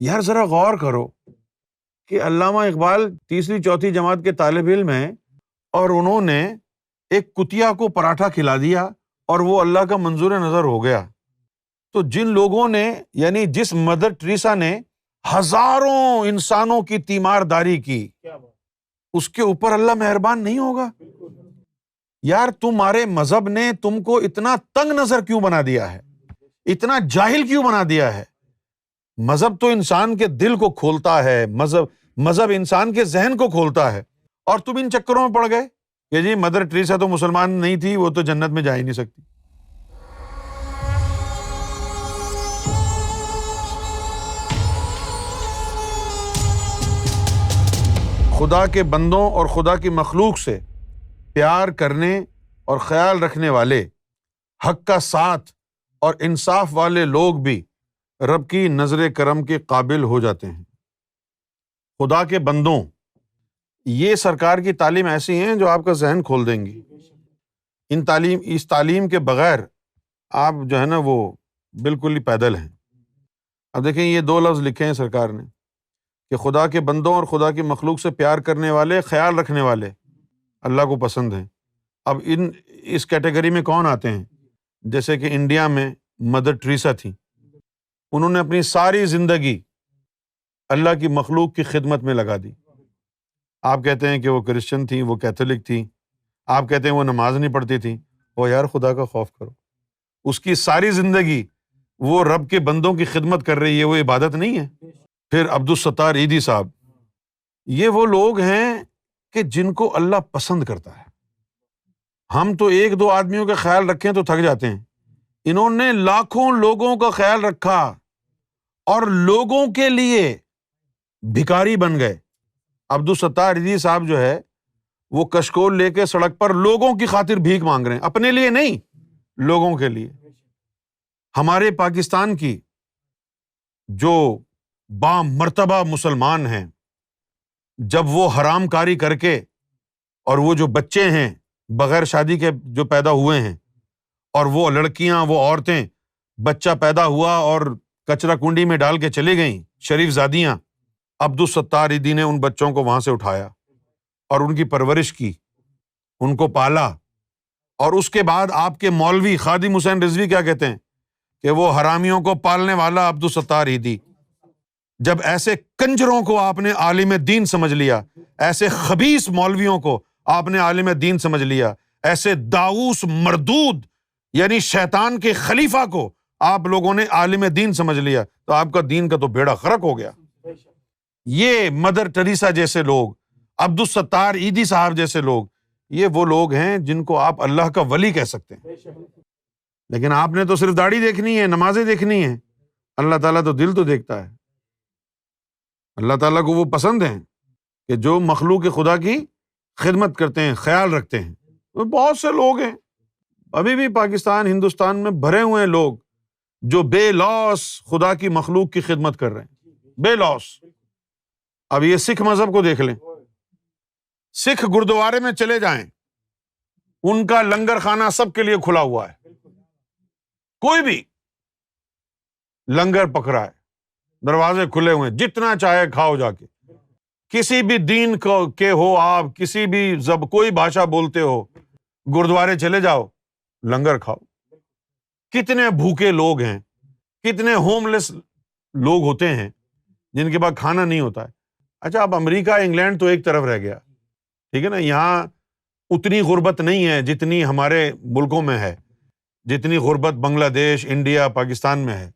یار ذرا غور کرو کہ علامہ اقبال تیسری چوتھی جماعت کے طالب علم ہیں اور انہوں نے ایک کتیا کو پراٹھا کھلا دیا اور وہ اللہ کا منظور نظر ہو گیا۔ تو جن لوگوں نے یعنی جس مدر ٹریسا نے ہزاروں انسانوں کی تیمار داری کی، اس کے اوپر اللہ مہربان نہیں ہوگا؟ یار تمہارے مذہب نے تم کو اتنا تنگ نظر کیوں بنا دیا ہے، اتنا جاہل کیوں بنا دیا ہے؟ مذہب تو انسان کے دل کو کھولتا ہے، مذہب انسان کے ذہن کو کھولتا ہے، اور تم ان چکروں میں پڑ گئے کہ جی مدر ٹریسا تو مسلمان نہیں تھی، وہ تو جنت میں جا ہی نہیں سکتی۔ خدا کے بندوں اور خدا کی مخلوق سے پیار کرنے اور خیال رکھنے والے، حق کا ساتھ اور انصاف والے لوگ بھی رب کی نظر کرم کے قابل ہو جاتے ہیں۔ خدا کے بندوں، یہ سرکار کی تعلیم ایسی ہیں جو آپ کا ذہن کھول دیں گی۔ اس تعلیم کے بغیر آپ جو ہے نا وہ بالکل ہی پیدل ہیں۔ اب دیکھیں یہ دو لفظ لکھے ہیں سرکار نے کہ خدا کے بندوں اور خدا کی مخلوق سے پیار کرنے والے، خیال رکھنے والے اللہ کو پسند ہیں۔ اب اس کیٹیگری میں کون آتے ہیں؟ جیسے کہ انڈیا میں مدر ٹریسا تھی، انہوں نے اپنی ساری زندگی اللہ کی مخلوق کی خدمت میں لگا دی۔ آپ کہتے ہیں کہ وہ کرسچن تھی، وہ کیتھولک تھی، آپ کہتے ہیں وہ نماز نہیں پڑھتی تھی، وہ یار خدا کا خوف کرو، اس کی ساری زندگی وہ رب کے بندوں کی خدمت کر رہی ہے، وہ عبادت نہیں ہے؟ پھر عبدالستار ایدھی صاحب، یہ وہ لوگ ہیں کہ جن کو اللہ پسند کرتا ہے۔ ہم تو ایک دو آدمیوں کا خیال رکھیں تو تھک جاتے ہیں، انہوں نے لاکھوں لوگوں کا خیال رکھا اور لوگوں کے لیے بھکاری بن گئے۔ عبدالستار ایدھی صاحب جو ہے وہ کشکول لے کے سڑک پر لوگوں کی خاطر بھیک مانگ رہے ہیں، اپنے لیے نہیں، لوگوں کے لیے۔ ہمارے پاکستان کی جو بامرتبہ مسلمان ہیں، جب وہ حرام کاری کر کے اور وہ جو بچے ہیں بغیر شادی کے جو پیدا ہوئے ہیں، اور وہ لڑکیاں، وہ عورتیں، بچہ پیدا ہوا اور کچرا کنڈی میں ڈال کے چلی گئیں، شریف زادیاں، عبدالستار ایدھی نے ان بچوں کو وہاں سے اٹھایا اور ان کی پرورش کی، ان کو پالا۔ اور اس کے بعد آپ کے مولوی خادم حسین رضوی کیا کہتے ہیں کہ وہ حرامیوں کو پالنے والا عبدالستار ایدھی۔ جب ایسے کنجروں کو آپ نے عالم دین سمجھ لیا، ایسے خبیث مولویوں کو آپ نے عالم دین سمجھ لیا، ایسے داؤس مردود یعنی شیطان کے خلیفہ کو آپ لوگوں نے عالم دین سمجھ لیا، تو آپ کا دین کا تو بیڑا غرق ہو گیا۔ یہ مدر ٹریسا جیسے لوگ، عبدالستار ایدھی صاحب جیسے لوگ، یہ وہ لوگ ہیں جن کو آپ اللہ کا ولی کہہ سکتے ہیں۔ لیکن آپ نے تو صرف داڑھی دیکھنی ہے، نمازیں دیکھنی ہے، اللہ تعالیٰ تو دل تو دیکھتا ہے۔ اللہ تعالیٰ کو وہ پسند ہیں کہ جو مخلوق خدا کی خدمت کرتے ہیں، خیال رکھتے ہیں۔ بہت سے لوگ ہیں ابھی بھی پاکستان، ہندوستان میں بھرے ہوئے ہیں لوگ جو بے لوث خدا کی مخلوق کی خدمت کر رہے ہیں، بے لوث۔ اب یہ سکھ مذہب کو دیکھ لیں، سکھ گردوارے میں چلے جائیں، ان کا لنگر خانہ سب کے لیے کھلا ہوا ہے، کوئی بھی لنگر پکڑا ہے، دروازے کھلے ہوئے ہیں، جتنا چاہے کھاؤ جا کے، کسی بھی دین کے ہو آپ، کسی بھی کوئی بھاشا بولتے ہو، گردوارے چلے جاؤ، لنگر کھاؤ۔ کتنے بھوکے لوگ ہیں، کتنے ہوم لیس لوگ ہوتے ہیں جن کے پاس کھانا نہیں ہوتا ہے۔ اچھا اب امریکہ انگلینڈ تو ایک طرف رہ گیا، ٹھیک ہے نا، یہاں اتنی غربت نہیں ہے جتنی ہمارے ملکوں میں ہے، جتنی غربت بنگلہ دیش، انڈیا، پاکستان میں ہے۔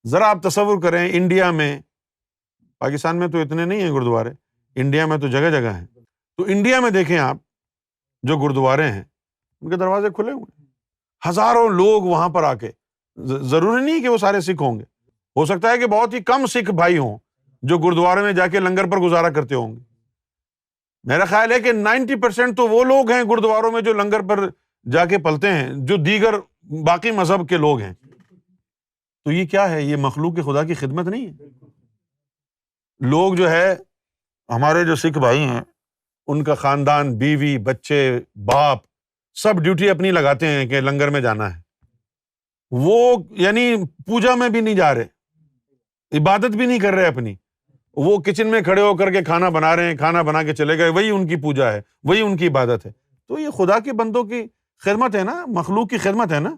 ذرا آپ تصور کریں، انڈیا میں، پاکستان میں تو اتنے نہیں ہیں گردوارے، انڈیا میں تو جگہ جگہ ہیں، تو انڈیا میں دیکھیں آپ جو گردوارے ہیں ان کے دروازے کھلے ہوئے ہیں، ہزاروں لوگ وہاں پر آ کے، ضروری نہیں کہ وہ سارے سکھ ہوں گے، ہو سکتا ہے کہ بہت ہی کم سکھ بھائی ہوں جو گردوارے میں جا کے لنگر پر گزارا کرتے ہوں گے۔ میرا خیال ہے کہ 90% تو وہ لوگ ہیں گردواروں میں جو لنگر پر جا کے پلتے ہیں، جو دیگر باقی مذہب کے لوگ ہیں۔ تو یہ کیا ہے؟ یہ مخلوق خدا کی خدمت نہیں ہے؟ لوگ جو ہے ہمارے جو سکھ بھائی ہیں، ان کا خاندان، بیوی، بچے، باپ، سب ڈیوٹی اپنی لگاتے ہیں کہ لنگر میں جانا ہے، وہ یعنی پوجا میں بھی نہیں جا رہے، عبادت بھی نہیں کر رہے اپنی، وہ کچن میں کھڑے ہو کر کے کھانا بنا رہے ہیں، کھانا بنا کے چلے گئے، وہی ان کی پوجا ہے، وہی ان کی عبادت ہے۔ تو یہ خدا کے بندوں کی خدمت ہے نا، مخلوق کی خدمت ہے نا۔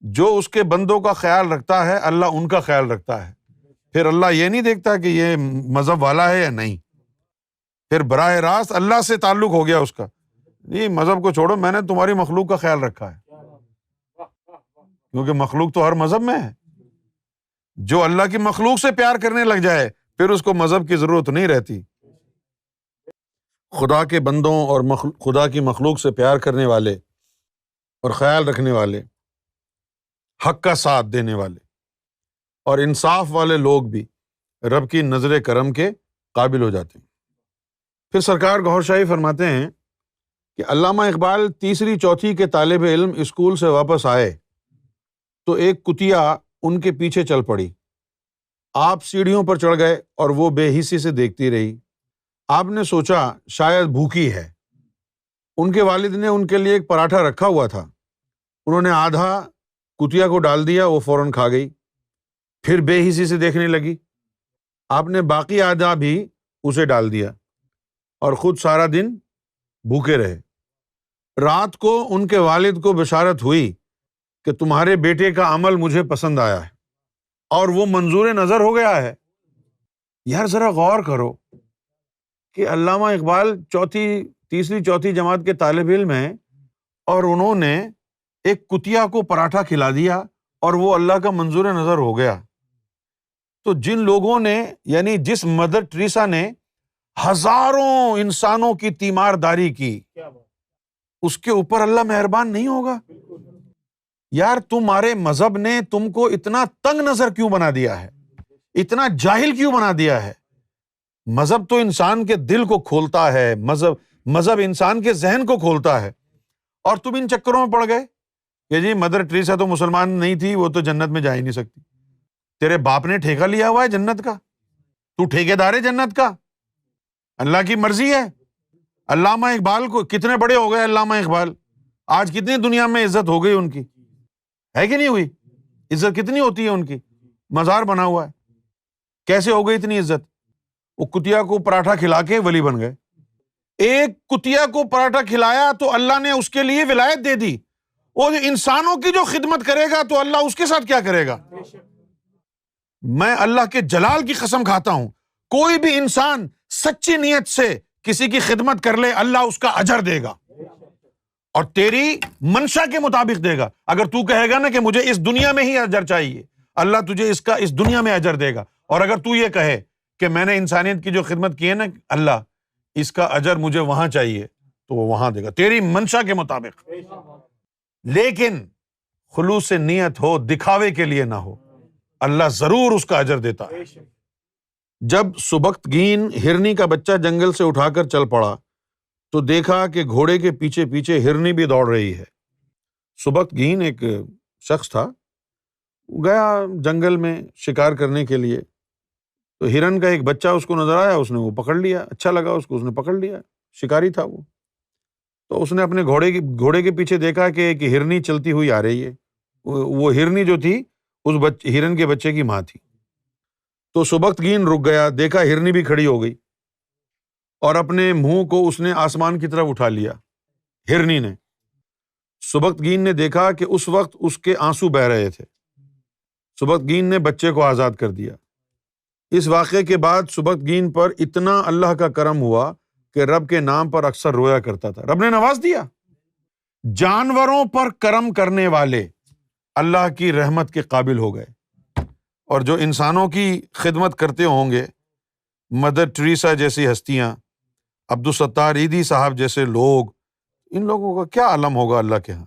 جو اس کے بندوں کا خیال رکھتا ہے اللہ ان کا خیال رکھتا ہے۔ پھر اللہ یہ نہیں دیکھتا کہ یہ مذہب والا ہے یا نہیں، پھر براہ راست اللہ سے تعلق ہو گیا اس کا، یہ مذہب کو چھوڑو، میں نے تمہاری مخلوق کا خیال رکھا ہے، کیونکہ مخلوق تو ہر مذہب میں ہے۔ جو اللہ کی مخلوق سے پیار کرنے لگ جائے پھر اس کو مذہب کی ضرورت نہیں رہتی۔ خدا کے بندوں اور خدا کی مخلوق سے پیار کرنے والے اور خیال رکھنے والے، حق کا ساتھ دینے والے اور انصاف والے لوگ بھی رب کی نظر کرم کے قابل ہو جاتے ہیں۔ پھر سرکار گوھر شاہی فرماتے ہیں کہ علامہ اقبال تیسری چوتھی کے طالب علم اسکول سے واپس آئے تو ایک کتیا ان کے پیچھے چل پڑی۔ آپ سیڑھیوں پر چڑھ گئے اور وہ بے حسی سے دیکھتی رہی۔ آپ نے سوچا شاید بھوکی ہے۔ ان کے والد نے ان کے لیے ایک پراٹھا رکھا ہوا تھا، انہوں نے آدھا کتیا کو ڈال دیا، وہ فوراً کھا گئی۔ پھر بے حسی سے دیکھنے لگی، آپ نے باقی آدھا بھی اسے ڈال دیا اور خود سارا دن بھوکے رہے۔ رات کو ان کے والد کو بشارت ہوئی کہ تمہارے بیٹے کا عمل مجھے پسند آیا ہے اور وہ منظور نظر ہو گیا ہے۔ یار ذرا غور کرو کہ علامہ اقبال تیسری چوتھی جماعت کے طالب علم ہیں اور انہوں نے ایک کتیا کو پراٹھا کھلا دیا اور وہ اللہ کا منظور نظر ہو گیا۔ تو جن لوگوں نے، یعنی جس مدر ٹریسا نے ہزاروں انسانوں کی تیمارداری کی، اس کے اوپر اللہ مہربان نہیں ہوگا؟ یار تمہارے مذہب نے تم کو اتنا تنگ نظر کیوں بنا دیا ہے، اتنا جاہل کیوں بنا دیا ہے؟ مذہب تو انسان کے دل کو کھولتا ہے، مذہب انسان کے ذہن کو کھولتا ہے، اور تم ان چکروں میں پڑ گئے کہ جی مدر ٹریسا تو مسلمان نہیں تھی، وہ تو جنت میں جا ہی نہیں سکتی۔ تیرے باپ نے ٹھیکہ لیا ہوا ہے جنت کا، تو ٹھیکیدار ہے جنت کا، اللہ کی مرضی ہے۔ علامہ اقبال کو کتنے بڑے ہو گئے، علامہ اقبال آج کتنی دنیا میں عزت ہو گئی ان کی، ہے کہ نہیں ہوئی؟ عزت کتنی ہوتی ہے ان کی، مزار بنا ہوا ہے، کیسے ہو گئی اتنی عزت؟ وہ کتیا کو پراٹھا کھلا کے ولی بن گئے۔ ایک کتیا کو پراٹھا کھلایا تو اللہ نے اس کے لیے ولایت دے دی، اور انسانوں کی جو خدمت کرے گا تو اللہ اس کے ساتھ کیا کرے گا؟ میں اللہ کے جلال کی قسم کھاتا ہوں، کوئی بھی انسان سچی نیت سے کسی کی خدمت کر لے، اللہ اس کا اجر دے گا، اور تیری منشا کے مطابق دے گا۔ اگر تو کہے گا نا کہ مجھے اس دنیا میں ہی اجر چاہیے، اللہ تجھے اس دنیا میں اجر دے گا، اور اگر تو یہ کہے کہ میں نے انسانیت کی جو خدمت کی ہے نا اللہ، اس کا اجر مجھے وہاں چاہیے، تو وہ وہاں دے گا تیری منشا کے مطابق۔ لیکن خلوص نیت ہو، دکھاوے کے لیے نہ ہو، اللہ ضرور اس کا اجر دیتا ہے۔ جب سبکتگین ہرنی کا بچہ جنگل سے اٹھا کر چل پڑا تو دیکھا کہ گھوڑے کے پیچھے پیچھے ہرنی بھی دوڑ رہی ہے۔ سبکتگین ایک شخص تھا، گیا جنگل میں شکار کرنے کے لیے، تو ہرن کا ایک بچہ اس کو نظر آیا، اس نے وہ پکڑ لیا، اچھا لگا اس کو، اس نے پکڑ لیا، شکاری تھا وہ۔ تو اس نے اپنے گھوڑے کے پیچھے دیکھا کہ ایک ہرنی چلتی ہوئی آ رہی ہے، وہ ہرنی جو تھی اس ہرن کے بچے کی ماں تھی۔ تو سبکتگین رک گیا، دیکھا ہرنی بھی کھڑی ہو گئی، اور اپنے منہ کو اس نے آسمان کی طرف اٹھا لیا ہرنی نے۔ سبکتگین نے دیکھا کہ اس وقت اس کے آنسو بہہ رہے تھے، سبکتگین نے بچے کو آزاد کر دیا۔ اس واقعے کے بعد سبکتگین پر اتنا اللہ کا کرم ہوا کہ رب کے نام پر اکثر رویا کرتا تھا، رب نے نواز دیا۔ جانوروں پر کرم کرنے والے اللہ کی رحمت کے قابل ہو گئے، اور جو انسانوں کی خدمت کرتے ہوں گے، مدر ٹریسا جیسی ہستیاں، عبدالستار ایدھی صاحب جیسے لوگ، ان لوگوں کا کیا عالم ہوگا اللہ کے ہاں۔